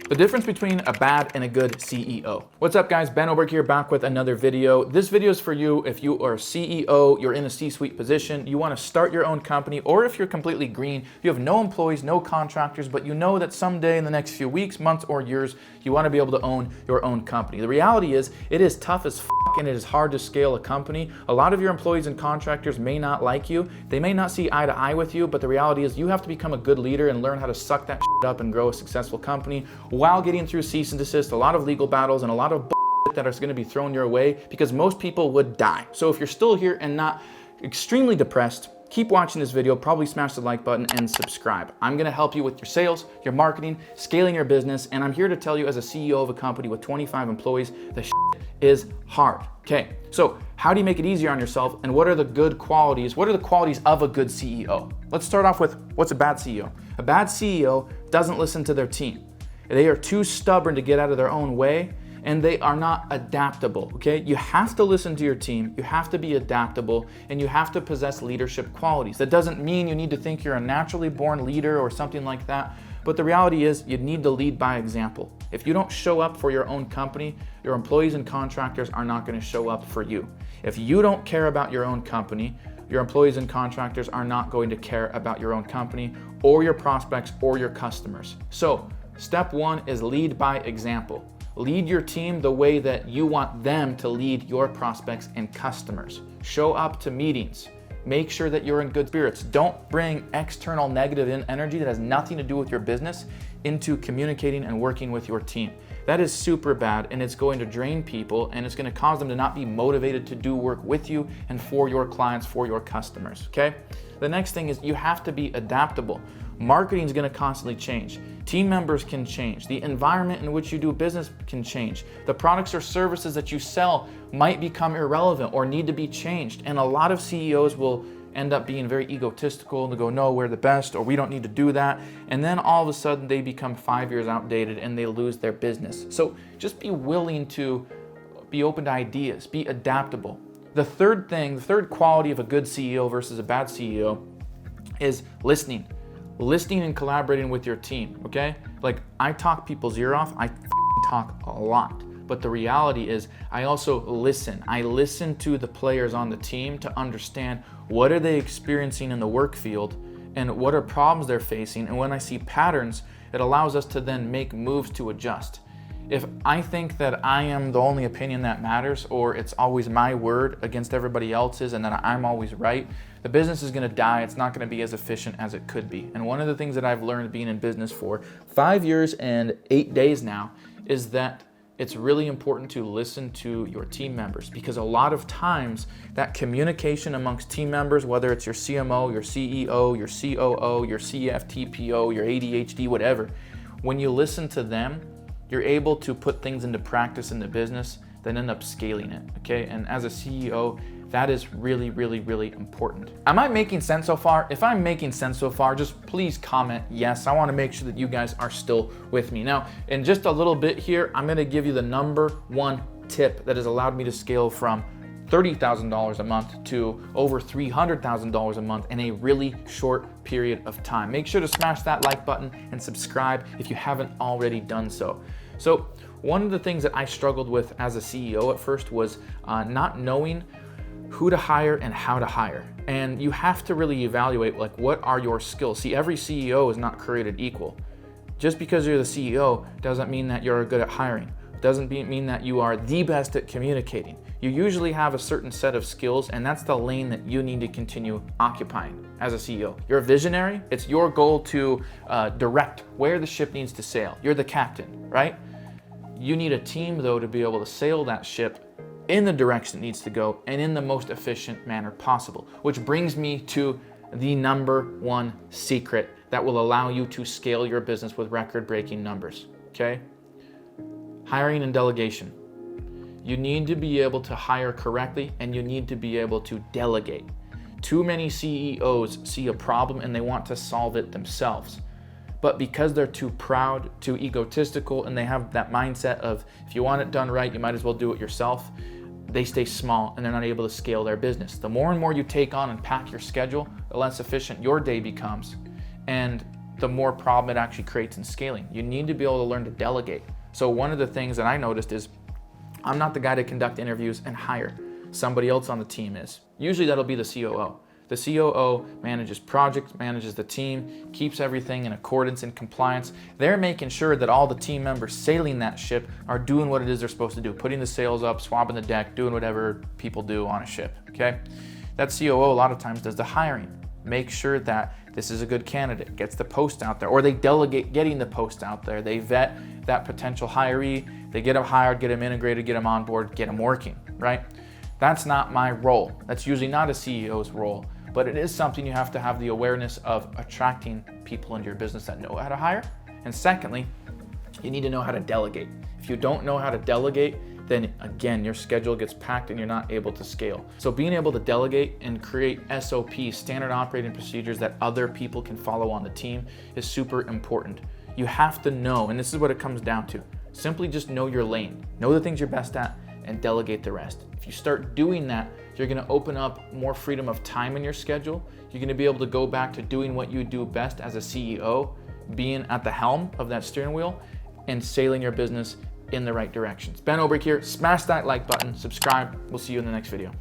The difference between a bad and a good CEO. What's up guys, Ben Oberg here, back with another video. This video is for you if you are a CEO, you're in a C-suite position, you want to start your own company, or if you're completely green, you have no employees, no contractors, but you know that someday in the next few weeks, months, or years, you want to be able to own your own company. The reality is, it is tough as and it is hard to scale a company. A lot of your employees and contractors may not like you. They may not see eye to eye with you, but the reality is you have to become a good leader and learn how to suck that shit up and grow a successful company while getting through cease and desist, a lot of legal battles, and a lot of that is going to be thrown your way because most people would die. So if you're still here and not extremely depressed, keep watching this video, probably smash the like button and subscribe. I'm gonna help you with your sales, your marketing, scaling your business, and I'm here to tell you as a CEO of a company with 25 employees, the shit is hard. Okay, so how do you make it easier on yourself, and what are the good qualities? What are the qualities of a good CEO? Let's start off with what's a bad CEO? A bad CEO doesn't listen to their team. They are too stubborn to get out of their own way, and they are not adaptable, okay? You have to listen to your team, you have to be adaptable, and you have to possess leadership qualities. That doesn't mean you need to think you're a naturally born leader or something like that, but the reality is you need to lead by example. If you don't show up for your own company, your employees and contractors are not gonna show up for you. If you don't care about your own company, your employees and contractors are not going to care about your own company or your prospects or your customers. So, step one is lead by example. Lead your team the way that you want them to lead your prospects and customers. Show up to meetings. Make sure that you're in good spirits. Don't bring external negative energy that has nothing to do with your business into communicating and working with your team. That is super bad, and it's going to drain people, and it's going to cause them to not be motivated to do work with you and for your clients, for your customers, okay? The next thing is you have to be adaptable. Marketing is going to constantly change. Team members can change. The environment in which you do business can change. The products or services that you sell might become irrelevant or need to be changed. And a lot of CEOs will end up being very egotistical and they go, no, we're the best, or we don't need to do that. And then all of a sudden they become 5 years outdated and they lose their business. So just be willing to be open to ideas, be adaptable. The third quality of a good CEO versus a bad CEO is listening. Listening and collaborating with your team, okay? Like, I talk people's ear off, I talk a lot. But the reality is, I also listen. I listen to the players on the team to understand what are they experiencing in the work field and what are problems they're facing. And when I see patterns, it allows us to then make moves to adjust. If I think that I am the only opinion that matters, or it's always my word against everybody else's and that I'm always right, the business is gonna die. It's not gonna be as efficient as it could be. And one of the things that I've learned being in business for 5 years and 8 days now is that it's really important to listen to your team members, because a lot of times that communication amongst team members, whether it's your CMO, your CEO, your COO, your CFTPO, your ADHD, whatever, when you listen to them, you're able to put things into practice in the business that end up scaling it, okay? And as a CEO, that is really, really, really important. Am I making sense so far? If I'm making sense so far, just please comment yes. I wanna make sure that you guys are still with me. Now, in just a little bit here, I'm gonna give you the number one tip that has allowed me to scale from $30,000 a month to over $300,000 a month in a really short period of time. Make sure to smash that like button and subscribe if you haven't already done so. So one of the things that I struggled with as a CEO at first was not knowing who to hire and how to hire. And you have to really evaluate, like, what are your skills? See, every CEO is not created equal. Just because you're the CEO doesn't mean that you're good at hiring. Doesn't mean that you are the best at communicating. You usually have a certain set of skills, and that's the lane that you need to continue occupying as a CEO. You're a visionary. It's your goal to direct where the ship needs to sail. You're the captain, right? You need a team, though, to be able to sail that ship in the direction it needs to go and in the most efficient manner possible, which brings me to the number one secret that will allow you to scale your business with record-breaking numbers, okay? Hiring and delegation. You need to be able to hire correctly, and you need to be able to delegate. Too many CEOs see a problem and they want to solve it themselves. But because they're too proud, too egotistical, and they have that mindset of, if you want it done right, you might as well do it yourself, they stay small and they're not able to scale their business. The more and more you take on and pack your schedule, the less efficient your day becomes. And the more problem it actually creates in scaling. You need to be able to learn to delegate. So one of the things that I noticed is I'm not the guy to conduct interviews and hire. Somebody else on the team is. Usually that'll be the COO. The COO manages projects, manages the team, keeps everything in accordance and compliance. They're making sure that all the team members sailing that ship are doing what it is they're supposed to do, putting the sails up, swabbing the deck, doing whatever people do on a ship, okay? That COO a lot of times does the hiring. Make sure that this is a good candidate, gets the post out there, or they delegate getting the post out there. They vet that potential hiree, they get them hired, get them integrated, get them on board, get them working, right? That's not my role. That's usually not a CEO's role, but it is something you have to have the awareness of attracting people into your business that know how to hire. And secondly, you need to know how to delegate. If you don't know how to delegate, then again, your schedule gets packed and you're not able to scale. So being able to delegate and create SOPs, standard operating procedures that other people can follow on the team is super important. You have to know, and this is what it comes down to, simply just know your lane, know the things you're best at, and delegate the rest. If you start doing that, you're gonna open up more freedom of time in your schedule. You're gonna be able to go back to doing what you do best as a CEO, being at the helm of that steering wheel and sailing your business in the right directions. Ben Oberg here. Smash that like button, subscribe. We'll see you in the next video.